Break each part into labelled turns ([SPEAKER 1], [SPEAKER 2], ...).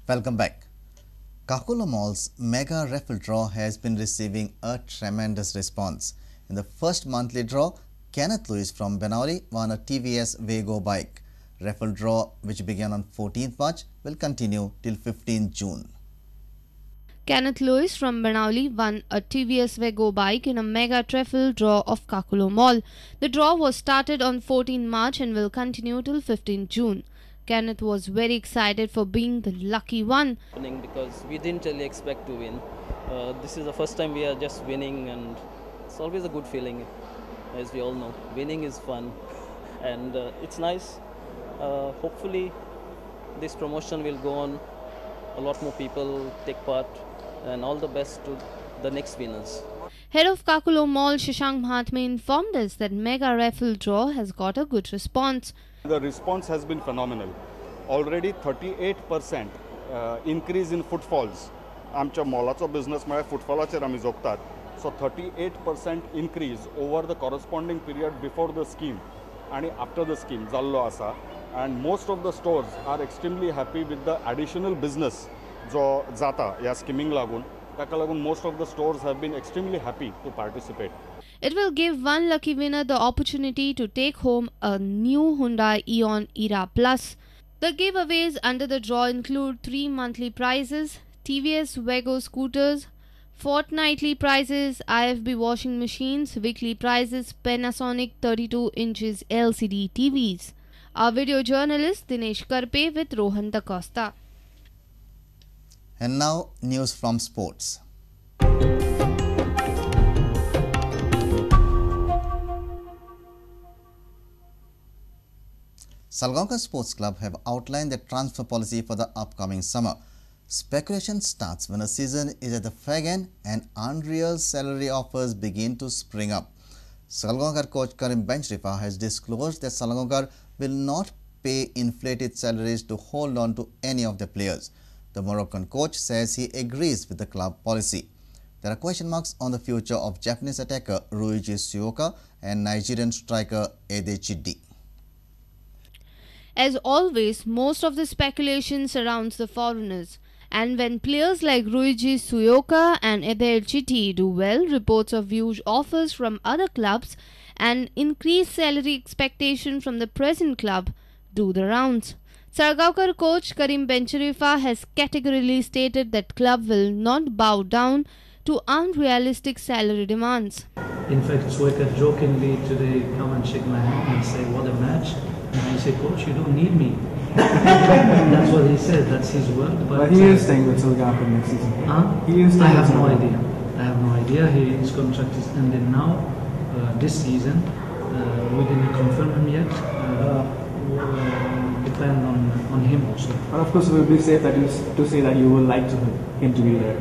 [SPEAKER 1] Welcome back. Kakula Mall's mega raffle draw has been receiving a tremendous response. In the first monthly draw, Kenneth Lewis from Benauli won a TVS Vego bike. Raffle draw, which began on 14th March, will continue till 15 June.
[SPEAKER 2] Kenneth Lewis from Benauli won a TVS Vego bike in a mega raffle draw of Kakula Mall. The draw was started on 14 March and will continue till 15 June. Kenneth was very excited for being the lucky one.
[SPEAKER 3] Because we didn't really expect to win. This is the first time we are just winning, and it's always a good feeling, as we all know. Winning is fun and it's nice. Hopefully this promotion will go on, a lot more people take part, and all the best to the next winners.
[SPEAKER 2] Head of Kakula Mall Shashank Mahatme informed us that mega raffle draw has got a good response.
[SPEAKER 4] The response has been phenomenal. Already 38% increase in footfalls. आमच्या मॉलाचो business म्हळ्यार फुटफॉलाचेर आमी जोगतात. So 38% increase over the corresponding period before the scheme and after the scheme जाल्लो आसा. And most of the stores are extremely happy with the additional business जो जाता ह्या skimming लागून. ताका लागून most of the stores have been extremely happy to participate.
[SPEAKER 2] It will give one lucky winner the opportunity to take home a new Hyundai Eon Era Plus. The giveaways under the draw include 3 monthly prizes, TVS Vego scooters, fortnightly prizes, IFB washing machines, weekly prizes, Panasonic 32 inches LCD TVs. Our video journalist Dinesh Karpe with Rohan Da Costa.
[SPEAKER 1] And now, news from sports. Salgaocar Sports Club have outlined their transfer policy for the upcoming summer. Speculation starts when a season is at the fag end and unreal salary offers begin to spring up. Salgaocar coach Karim Benchrifa has disclosed that Salgaocar will not pay inflated salaries to hold on to any of their players. The Moroccan coach says he agrees with the club policy. There are question marks on the future of Japanese attacker Ryuji Seuoka and Nigerian striker Ede Chidi.
[SPEAKER 2] As always, most of the speculation surrounds the foreigners. And when players like Ryuji Seuoka and Ede Chidi do well, reports of huge offers from other clubs and increased salary expectation from the present club do the rounds. Salgaocar coach Karim Benchrifa has categorically stated that club will not bow down to unrealistic salary demands.
[SPEAKER 5] In fact, Seuoka jokingly today come and shake my hand and say, "What a match." And I say, "Coach, you don't need me." That's what he said, that's his word.
[SPEAKER 6] But he is staying with Salgaocar next season. He is
[SPEAKER 5] I have no idea. I have no idea. His contract is ending now, this season. We didn't confirm him yet. Depend on him also.
[SPEAKER 6] But of course, it will be safe that to say that you would like him to be there.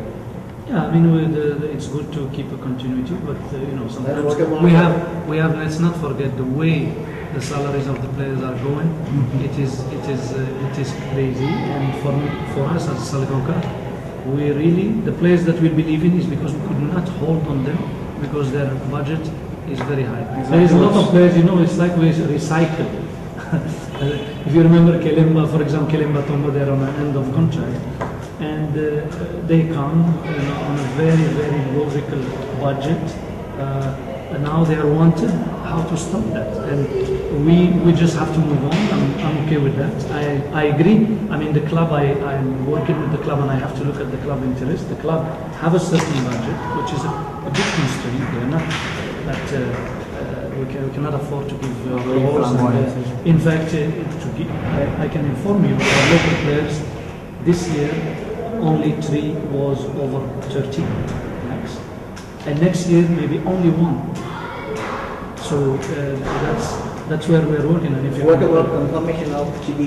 [SPEAKER 5] Yeah, I mean, it's good to keep a continuity, but you know, sometimes we have. Let's not forget the way the salaries of the players are going. It is crazy, and for us as Salgaocar, we really, the players that we believe in is because we could not hold on them because their budget is very high. Exactly. There is a lot of players, you know, it's like we recycle. If you remember Kelemba, for example, Kelemba Tombo, they're on an end of contract, and they come on a very, very logical budget, and now they are wanted. How to stop that? And we just have to move on. I'm okay with that. I agree. I mean, the club, I'm working with the club, and I have to look at the club interest. The club have a certain budget, which is a big constraint. They're not that. We cannot afford to give in fact, I can inform you, our local players this year only 3 was over 30 lakhs, and next year maybe only 1. So that's where we're working. And if you
[SPEAKER 7] what about confirmation of Chidi?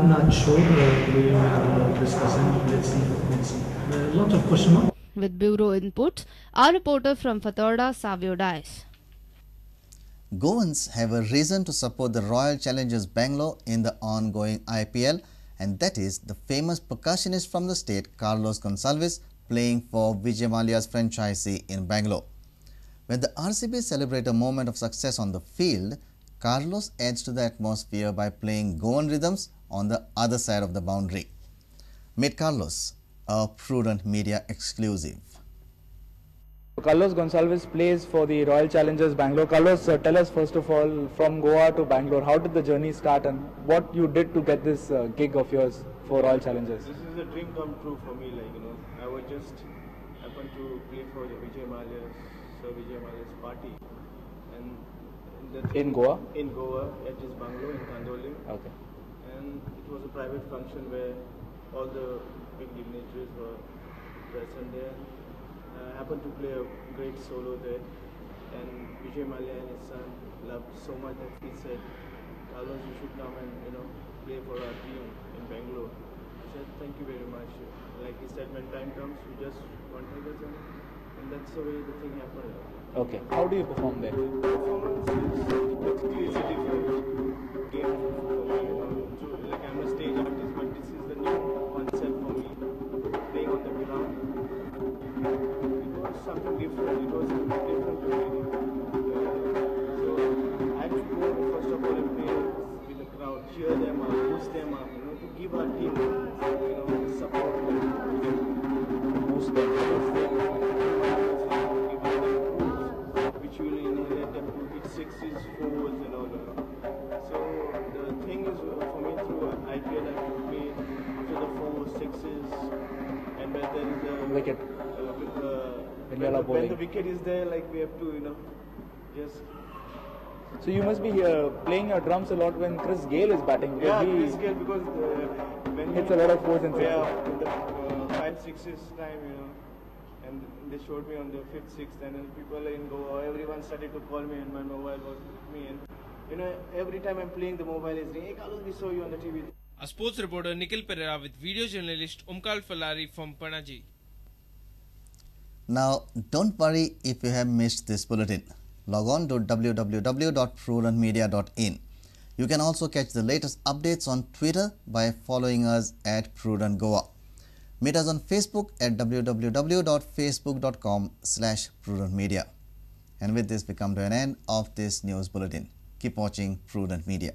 [SPEAKER 5] Not sure. We are discussing. Let's see. A lot of question marks.
[SPEAKER 2] With bureau input, our reporter from Fatorda, Savio Dice.
[SPEAKER 1] Goans have a reason to support the Royal Challengers Bangalore in the ongoing IPL, and that is the famous percussionist from the state Carlos Gonsalves playing for Vijay Mallya's franchisee in Bangalore. When the RCB celebrate a moment of success on the field, Carlos adds to the atmosphere by playing Goan rhythms on the other side of the boundary. Meet Carlos, a Prudent Media exclusive.
[SPEAKER 6] Carlos Gonsalves plays for the Royal Challengers Bangalore. Carlos, tell us first of all, from Goa to Bangalore, how did the journey start and what you did to get this gig of yours for Royal Challengers?
[SPEAKER 8] This is a dream come true for me. I was just happened to play for the Sir Vijay Mallya's party, and
[SPEAKER 6] In Goa?
[SPEAKER 8] In Goa, at his bungalow in Kandoli.
[SPEAKER 6] Okay.
[SPEAKER 8] And it was a private function where all the big dignitaries were present there. I happened to play a great solo there, and Vijay Mallya and his son loved so much that he said, "Carlos, you should come and play for our team in Bangalore." I said, "Thank you very much." Like he said, when time comes, you just contact us, and that's the way the thing happened.
[SPEAKER 6] Okay. How do you perform there?
[SPEAKER 8] Performance is basically it's a different game for me. So, I'm a stage artist, but this is the new concept for me. Playing on the ground. It was something different. It was different to me. So I had to go first of all and play with the crowd, cheer them up, boost them up, to give our team, support them,
[SPEAKER 6] Boost them.
[SPEAKER 8] which will enable them to hit sixes, fours, and all that. So the thing is, for me, through IPL, I have to play after the fours, sixes, and when there is a
[SPEAKER 6] Wicket.
[SPEAKER 8] when the wicket is there, we have to, just.
[SPEAKER 6] So you must be playing your drums a lot when Chris Gayle is batting.
[SPEAKER 8] Yeah,
[SPEAKER 6] He
[SPEAKER 8] Chris Gayle, because when
[SPEAKER 6] hits a lot of fours and sixes.
[SPEAKER 8] Yeah, in the 5-6s time, and they showed me on the 5th, 6th, and then people in Goa, everyone started to call me, and my mobile was with me, and every time I'm playing, the mobile is ringing. "Hey Carlos, we saw you on the TV."
[SPEAKER 9] A sports reporter Nikhil Pereira with video journalist Umkal Falari from Panaji.
[SPEAKER 1] Now, don't worry if you have missed this bulletin. Log on to www.prudentmedia.in. You can also catch the latest updates on Twitter by following us at Prudent Goa. Meet us on Facebook at www.facebook.com/prudentmedia. And with this, we come to an end of this news bulletin. Keep watching Prudent Media.